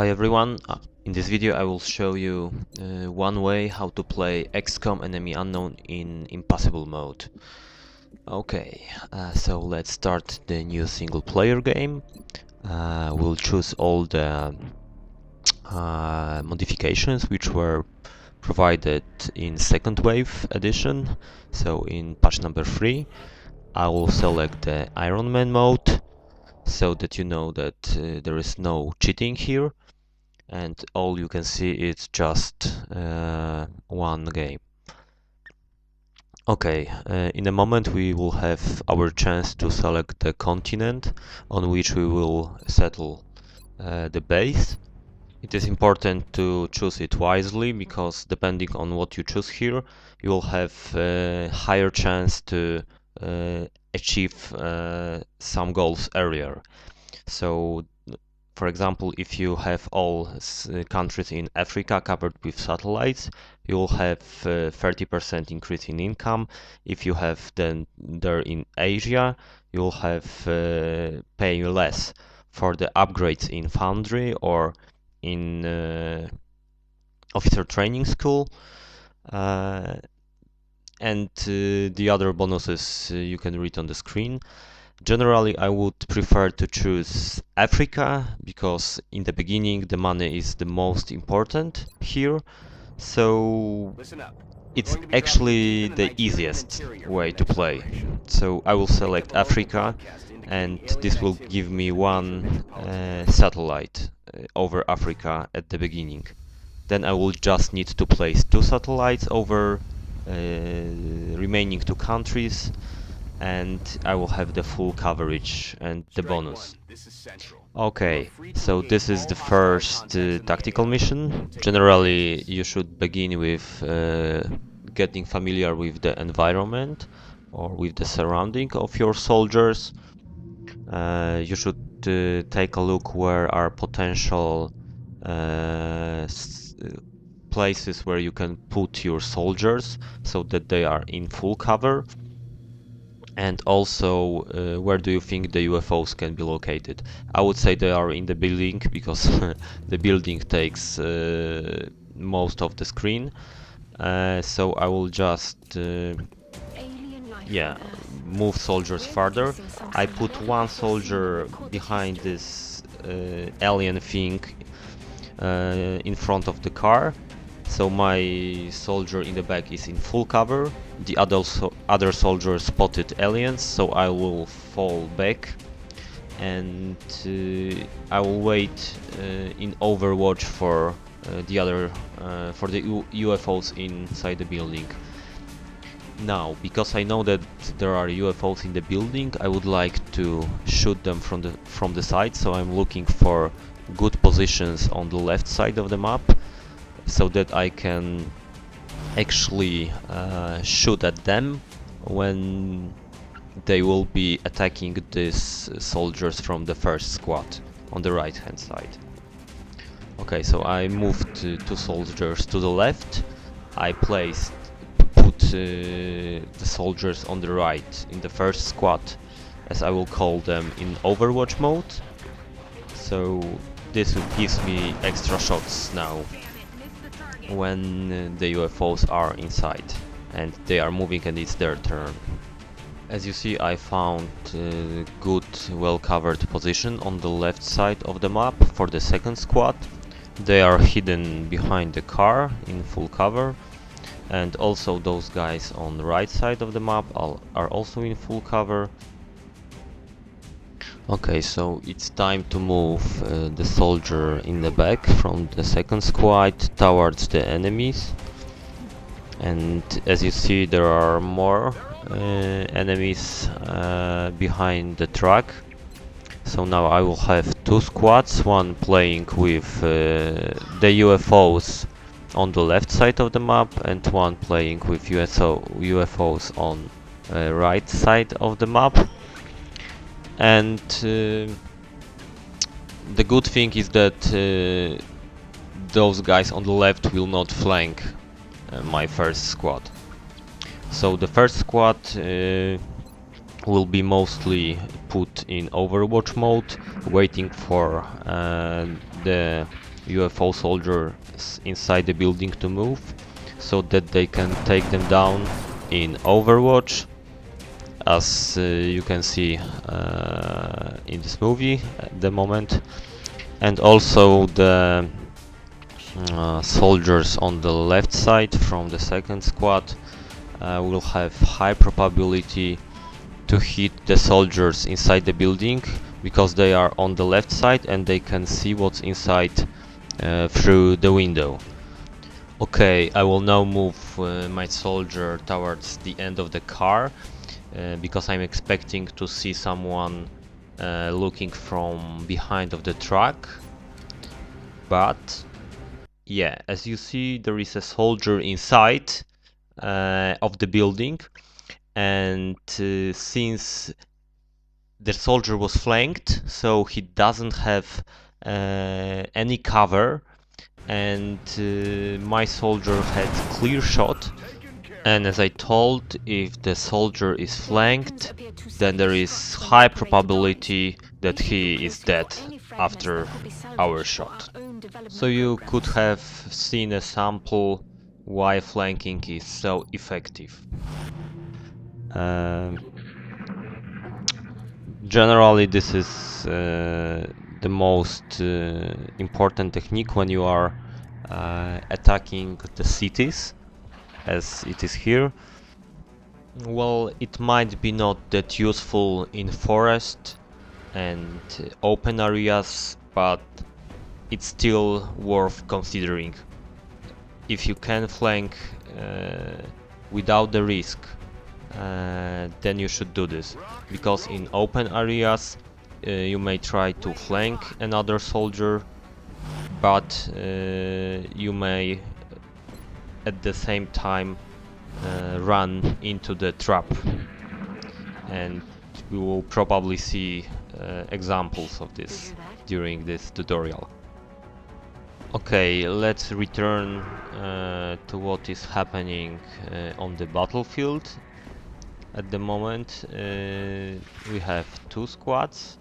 Hi everyone, in this video I will show you one way how to play XCOM Enemy Unknown in Impossible mode. Okay, so let's start the new single player game. We'll choose all the modifications which were provided in second wave edition. So in patch number 3 I will select the Iron Man mode so that you know that there is no cheating here. And all you can see is just one game. Okay, in a moment we will have our chance to select the continent on which we will settle the base. It is important to choose it wisely, because depending on what you choose here, you will have a higher chance to achieve some goals earlier. So for example, if you have all countries in Africa covered with satellites, you will have 30% increase in income. If you have them there in Asia, you will have pay less for the upgrades in Foundry or in officer training school. And the other bonuses you can read on the screen. Generally, I would prefer to choose Africa, because in the beginning the money is the most important here. So it's actually the easiest way to play. So I will select Africa, and this will give me one satellite over Africa at the beginning. Then I will just need to place 2 satellites over remaining 2 countries, and I will have the full coverage and the bonus. Okay, so this is the first tactical mission. Generally, you should begin with getting familiar with the environment or with the surrounding of your soldiers. You should take a look where are potential places where you can put your soldiers so that they are in full cover. And also, where do you think the UFOs can be located? I would say they are in the building, because the building takes most of the screen. So I will just move soldiers further. I put one soldier behind this alien thing in front of the car. So my soldier in the back is in full cover. The other soldier spotted aliens, so I will fall back, and I will wait in Overwatch for for the UFOs inside the building. Now, because I know that there are UFOs in the building, I would like to shoot them from the side. So I'm looking for good positions on the left side of the map, so that I can actually shoot at them when they will be attacking these soldiers from the first squad on the right hand side. Okay, so I moved 2 soldiers to the left. I put the soldiers on the right in the first squad, as I will call them, in Overwatch mode. So this gives me extra shots now when the UFOs are inside and they are moving and it's their turn. As you see, I found a good, well-covered position on the left side of the map for the second squad. They are hidden behind the car in full cover, and also those guys on the right side of the map are also in full cover. Okay, so it's time to move the soldier in the back from the second squad towards the enemies. And as you see, there are more enemies behind the truck. So now I will have 2 squads, one playing with the UFOs on the left side of the map, and one playing with UFOs on the right side of the map. And the good thing is that those guys on the left will not flank my first squad. So the first squad will be mostly put in Overwatch mode, waiting for the UFO soldiers inside the building to move, so that they can take them down in Overwatch, as you can see in this movie at the moment. And also the soldiers on the left side from the second squad will have high probability to hit the soldiers inside the building, because they are on the left side and they can see what's inside through the window. Okay, I will now move my soldier towards the end of the car, because I'm expecting to see someone looking from behind of the truck. But yeah, as you see, there is a soldier inside of the building, and since the soldier was flanked, so he doesn't have any cover, and my soldier had clear shot. And as I told, if the soldier is flanked, then there is high probability that he is dead after our shot. So you could have seen a sample why flanking is so effective. Generally, this is the most important technique when you are attacking the cities, as it is here. Well, it might be not that useful in forest and open areas, but it's still worth considering. If you can flank without the risk, then you should do this, because in open areas you may try to flank another soldier, but you may at the same time run into the trap, and we will probably see examples of this during this tutorial. Okay, let's return to what is happening on the battlefield. At the moment we have two squads,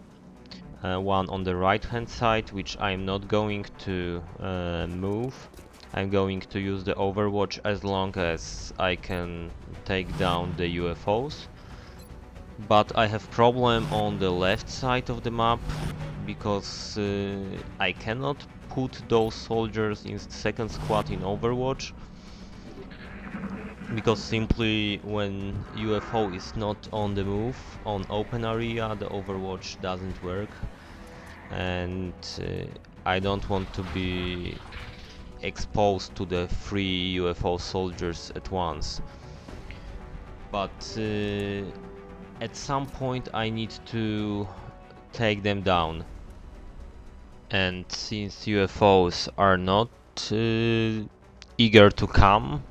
one on the right hand side, which I'm not going to move. I'm going to use the Overwatch as long as I can take down the UFOs. But I have problem on the left side of the map, because I cannot put those soldiers in the second squad in Overwatch, because simply when UFO is not on the move on open area, the Overwatch doesn't work, and I don't want to be exposed to the 3 UFO soldiers at once. But at some point I need to take them down, and since UFOs are not eager to come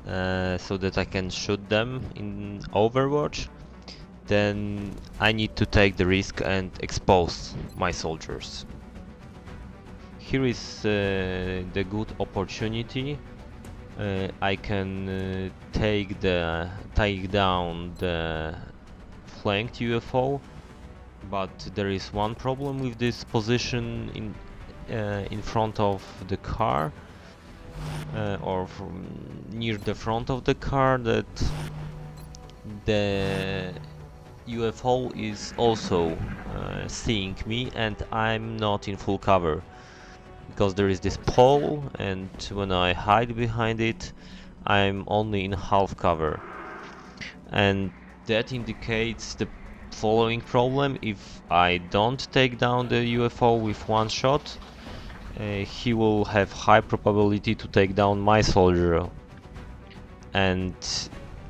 so that I can shoot them in Overwatch, then I need to take the risk and expose my soldiers. Here is the good opportunity. I can take down the flanked UFO, but there is one problem with this position in front of the car, or near the front of the car, that the UFO is also seeing me, and I'm not in full cover, because there is this pole, and when I hide behind it, I'm only in half cover. And that indicates the following problem: if I don't take down the UFO with one shot, he will have high probability to take down my soldier. And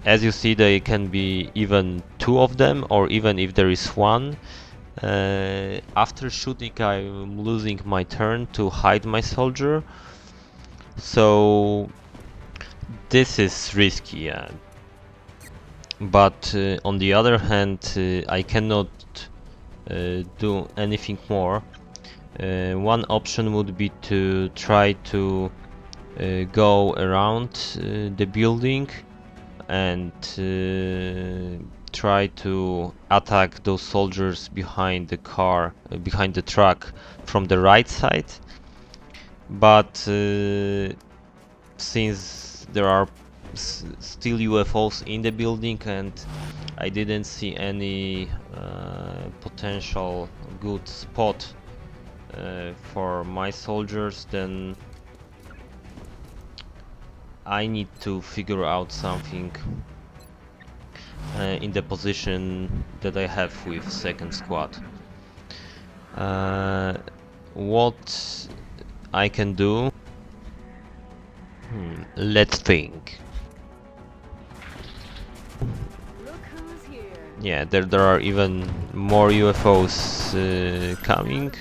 as you see, there can be even 2 of them, or even if there is 1. After shooting, I'm losing my turn to hide my soldier, so this is risky. But on the other hand, I cannot do anything more. One option would be to try to go around the building and try to attack those soldiers behind the car, behind the truck from the right side. but since there are still UFOs in the building and I didn't see any potential good spot for my soldiers, then I need to figure out something in the position that I have with second squad. What I can do? Let's think. Yeah, there are even more UFOs coming.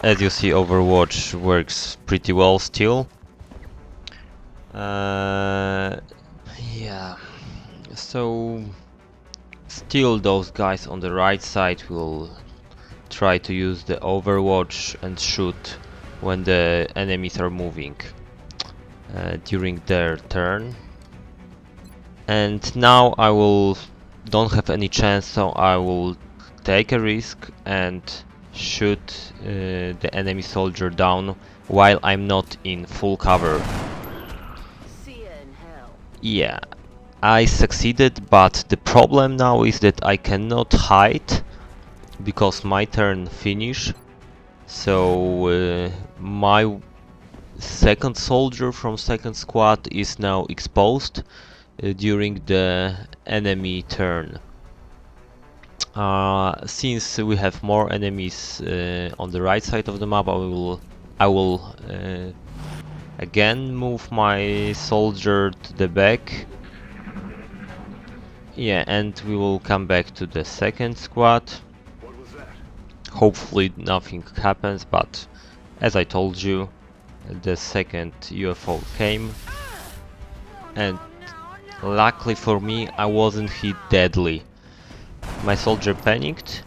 As you see, Overwatch works pretty well still. Yeah, so still those guys on the right side will try to use the Overwatch and shoot when the enemies are moving during their turn. And now I don't have any chance, so I will take a risk and shoot the enemy soldier down while I'm not in full cover. Yeah, I succeeded, but the problem now is that I cannot hide because my turn finished. So my second soldier from second squad is now exposed during the enemy turn. Since we have more enemies on the right side of the map, I will again move my soldier to the back. Yeah, and we will come back to the second squad. Hopefully nothing happens, but as I told you, the second UFO came, and luckily for me, I wasn't hit deadly. My soldier panicked,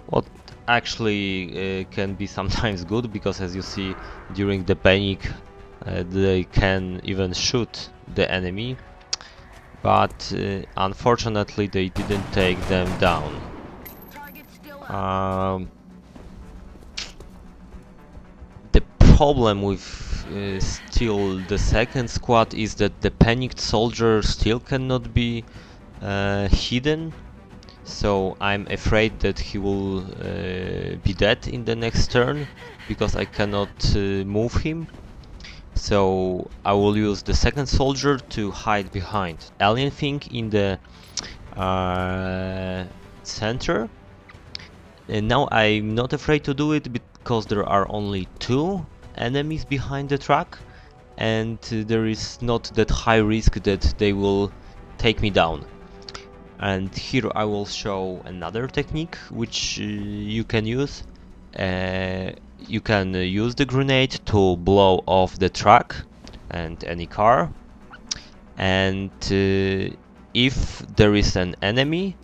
what actually can be sometimes good, because as you see, during the panic they can even shoot the enemy, but unfortunately they didn't take them down. The problem with still the second squad is that the panicked soldier still cannot be hidden, so I'm afraid that he will be dead in the next turn because I cannot move him. So I will use the second soldier to hide behind alien thing in the center. And now I'm not afraid to do it because there are only 2 enemies behind the truck, and there is not that high risk that they will take me down. And here I will show another technique which you can use. You can use the grenade to blow off the truck and any car, and if there is an enemy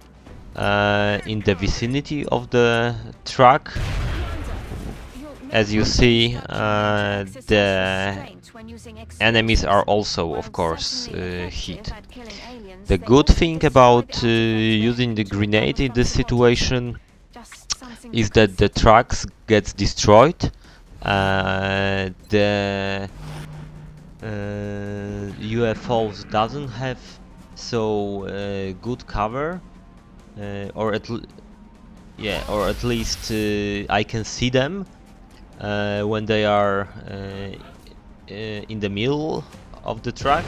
in the vicinity of the truck, as you see, the enemies are also, of course, hit. The good thing about using the grenade in this situation is that the trucks gets destroyed. The UFOs doesn't have so good cover, or at least I can see them when they are in the middle of the track.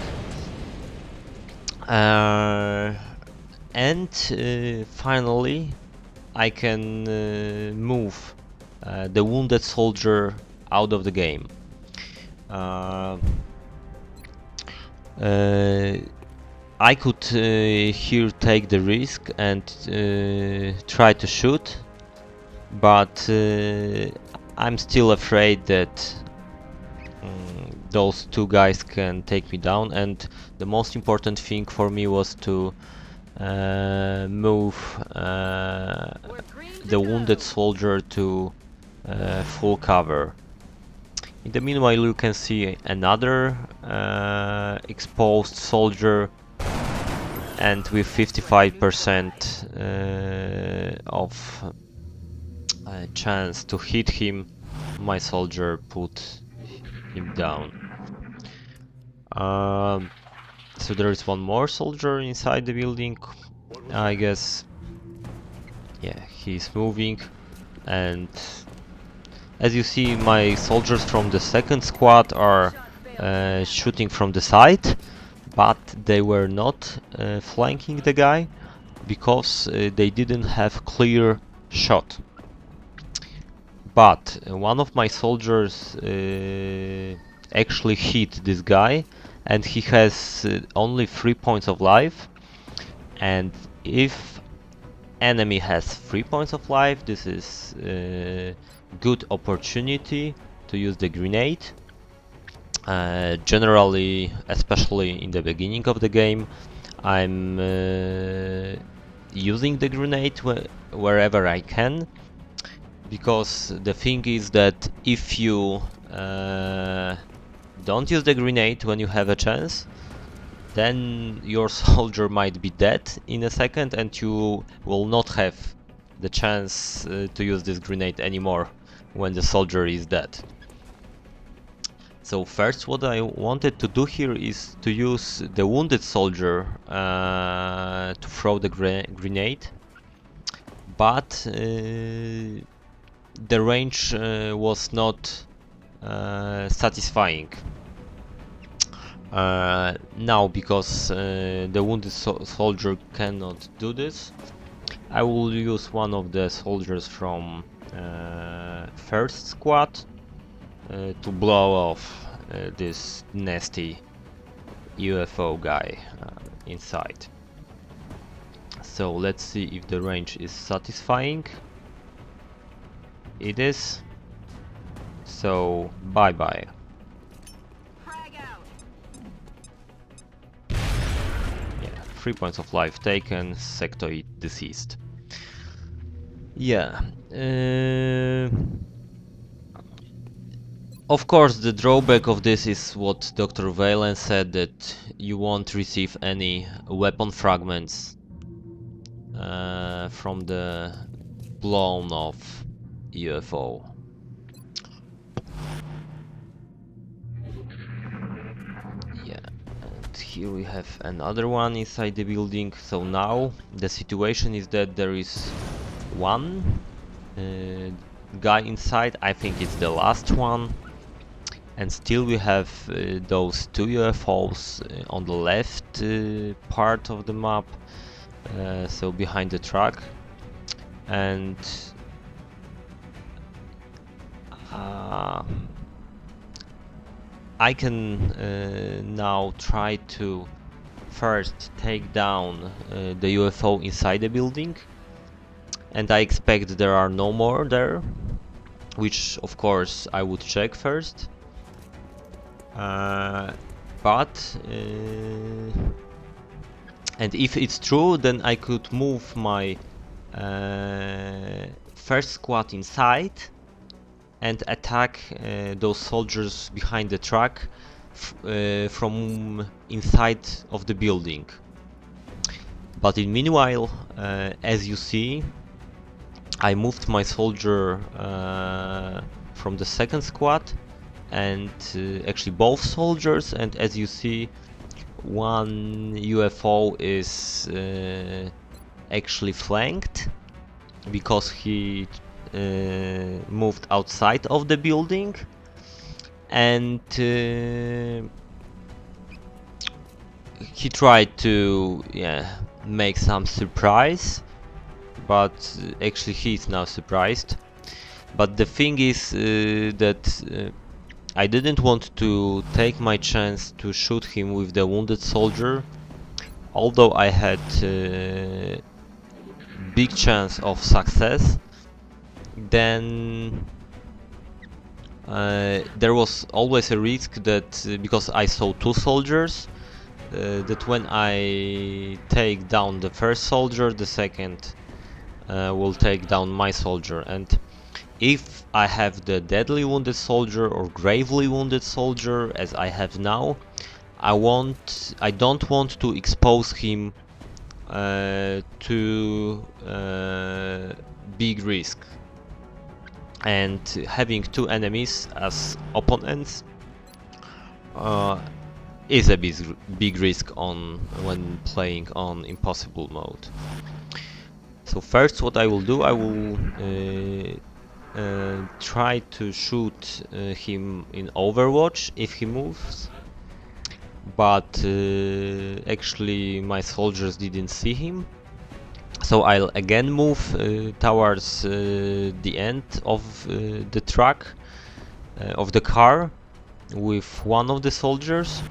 And finally I can move the wounded soldier out of the game. I could here take the risk and try to shoot, but I'm still afraid that those 2 guys can take me down, and the most important thing for me was to move the wounded soldier to full cover. In the meanwhile, you can see another exposed soldier, and with 55% of chance to hit him, my soldier put him down. So there is one more soldier inside the building, I guess. Yeah, he's moving, and as you see, my soldiers from the second squad are shooting from the side, but they were not flanking the guy because they didn't have clear shot. But one of my soldiers actually hit this guy, and he has only 3 points of life. And if enemy has 3 points of life, this is a good opportunity to use the grenade. Generally, especially in the beginning of the game, I'm using the grenade wherever I can, because the thing is that if you don't use the grenade when you have a chance, then your soldier might be dead in a second and you will not have the chance to use this grenade anymore when the soldier is dead. So first, what I wanted to do here is to use the wounded soldier to throw the grenade, but the range was not satisfying. Now, because the wounded soldier cannot do this, I will use one of the soldiers from first squad to blow off this nasty UFO guy inside. So let's see if the range is satisfying. It is. So bye bye. Yeah, 3 points of life taken, sectoid deceased. Yeah. Of course, the drawback of this is what Dr. Valen said, that you won't receive any weapon fragments from the blown off UFO. Yeah, and here we have another one inside the building. So now the situation is that there is one guy inside. I think it's the last one. And still we have those two UFOs on the left part of the map, so behind the truck. And I can now try to first take down the UFO inside the building, and I expect there are no more there, which of course I would check first. And if it's true, then I could move my first squad inside and attack those soldiers behind the truck from inside of the building. But in meanwhile, as you see, I moved my soldier from the second squad, and actually both soldiers, and as you see, one UFO is actually flanked because he moved outside of the building, and he tried to make some surprise, but actually he's now surprised. But the thing is that I didn't want to take my chance to shoot him with the wounded soldier, although I had big chance of success. Then there was always a risk that because I saw two soldiers, that when I take down the first soldier, the second will take down my soldier. And if I have the deadly wounded soldier or gravely wounded soldier, as I have now, I don't want to expose him to big risk. and having two enemies as opponents is a big risk when playing on impossible mode. So first, what I will do, I will try to shoot him in Overwatch if he moves, but actually my soldiers didn't see him. So I'll again move towards the end of the track of the car with one of the soldiers.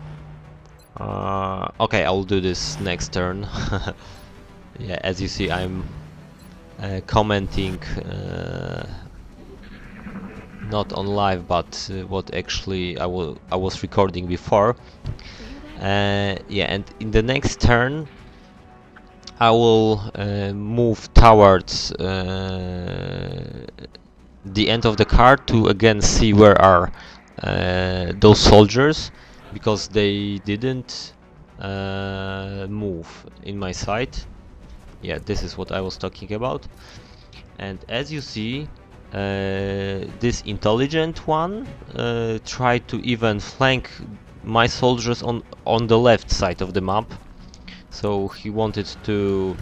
Okay, I'll do this next turn. Yeah, as you see, I'm commenting not on live, but what actually I was recording before. Yeah, and in the next turn I will move towards the end of the car to again see where are those soldiers, because they didn't move in my sight. Yeah, this is what I was talking about. And as you see, this intelligent one tried to even flank my soldiers on the left side of the map. So he wanted to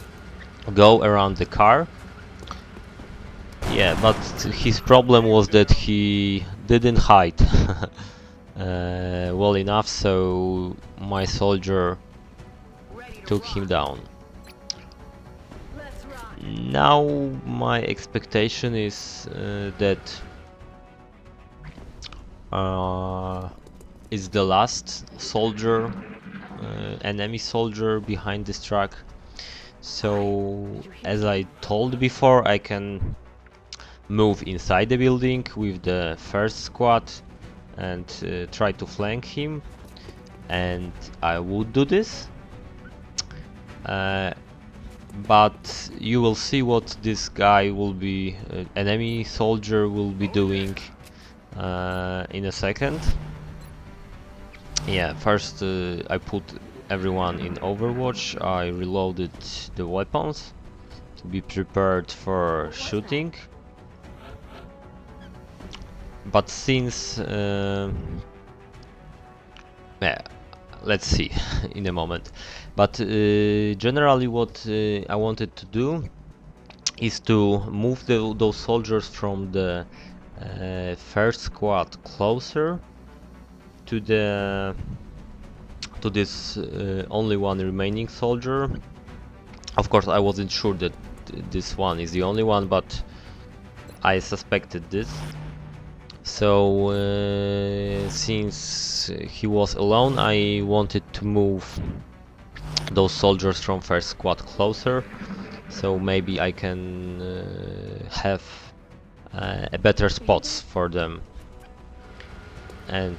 go around the car. Yeah, but his problem was that he didn't hide well enough, so my soldier took him down. Now my expectation is that is the last soldier, enemy soldier behind this truck. So as I told before, I can move inside the building with the first squad and try to flank him, and I would do this. But you will see what this guy will be, enemy soldier will be doing in a second. Yeah, first I put everyone in Overwatch, I reloaded the weapons to be prepared for shooting. But since yeah, let's see in a moment. But generally what I wanted to do is to move those soldiers from the first squad closer to this only one remaining soldier. Of course, I wasn't sure that this one is the only one, but I suspected this. So since he was alone, I wanted to move those soldiers from first squad closer, so maybe I can have better spots for them. And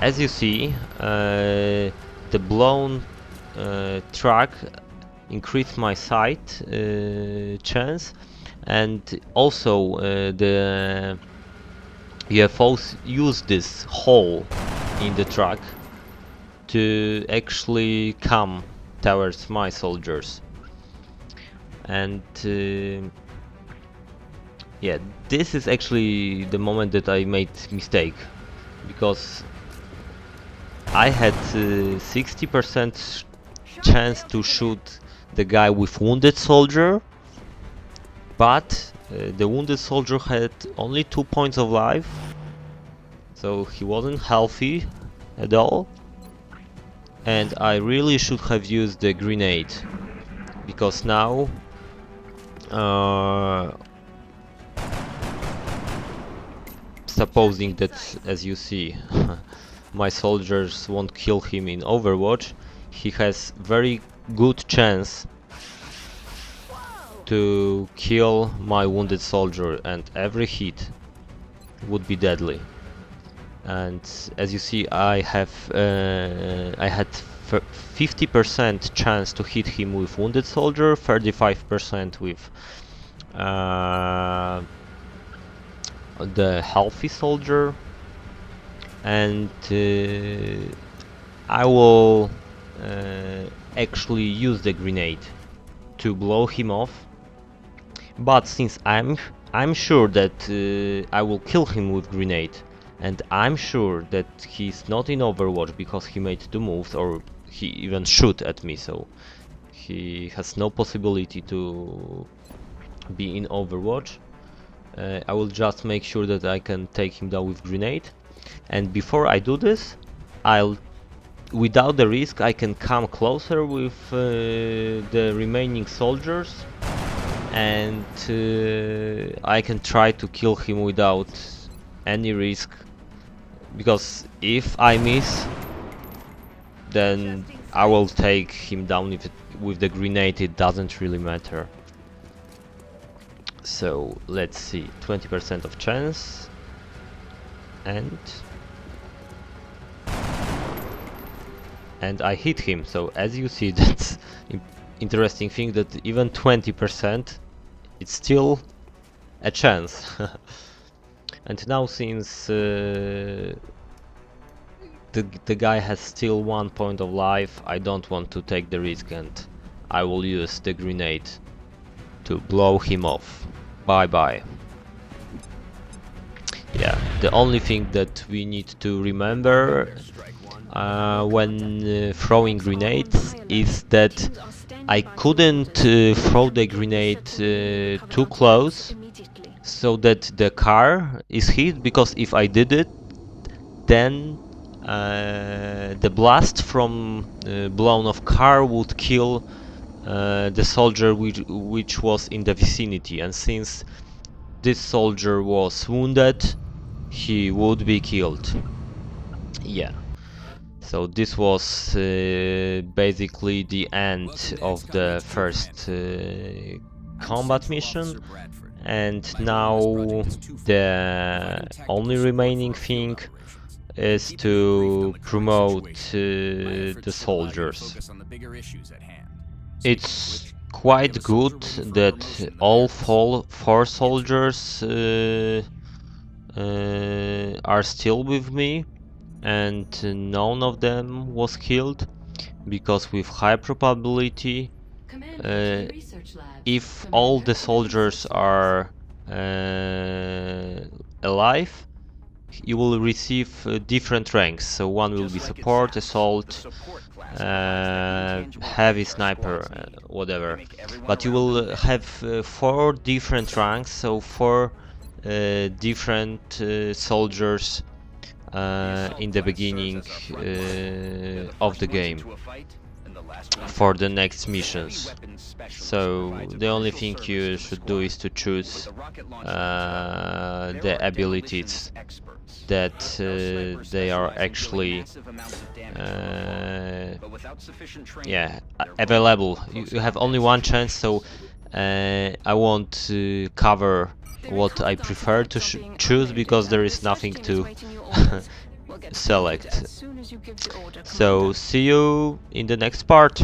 as you see, the blown truck increased my sight chance, and also the UFOs use this hole in the truck to actually come towards my soldiers. And yeah, this is actually the moment that I made mistake, because I had 60% chance to shoot the guy with wounded soldier, but the wounded soldier had only 2 points of life, so he wasn't healthy at all. And I really should have used the grenade, because now supposing that, as you see, my soldiers won't kill him in Overwatch, he has very good chance to kill my wounded soldier, and every hit would be deadly. And as you see, I had 50% chance to hit him with wounded soldier, 35% with the healthy soldier, and I will actually use the grenade to blow him off. But since I'm sure that I will kill him with grenade, and I'm sure that he's not in Overwatch because he made 2 moves, or he even shoot at me, so he has no possibility to be in Overwatch. I will just make sure that I can take him down with grenade, and before I do this, without the risk, I can come closer with the remaining soldiers, and I can try to kill him without any risk, because if I miss, then I will take him down with the grenade. It doesn't really matter. So let's see, 20% of chance, and I hit him. So as you see, that's interesting thing, that even 20%, it's still a chance. And now, since the guy has still 1 point of life, I don't want to take the risk, and I will use the grenade to blow him off. Bye bye. Yeah, the only thing that we need to remember when throwing grenades is that I couldn't throw the grenade too close so that the car is hit, because if I did it, then the blast from blown off car would kill the soldier which was in the vicinity, and since this soldier was wounded, he would be killed. Yeah. So this was basically the end of the first combat mission, and now the only remaining thing is to promote the soldiers. It's quite good that all four soldiers are still with me, and none of them was killed, because with high probability, if all the soldiers are alive, you will receive different ranks. So one will be support, assault, heavy sniper, whatever. But you will have 4 different ranks, so 4 different soldiers in the beginning of the game for the next missions. So the only thing you should do is to choose the abilities that they are actually available. You have only one chance, so I won't cover what I prefer to choose, because there is nothing to select. So see you in the next part.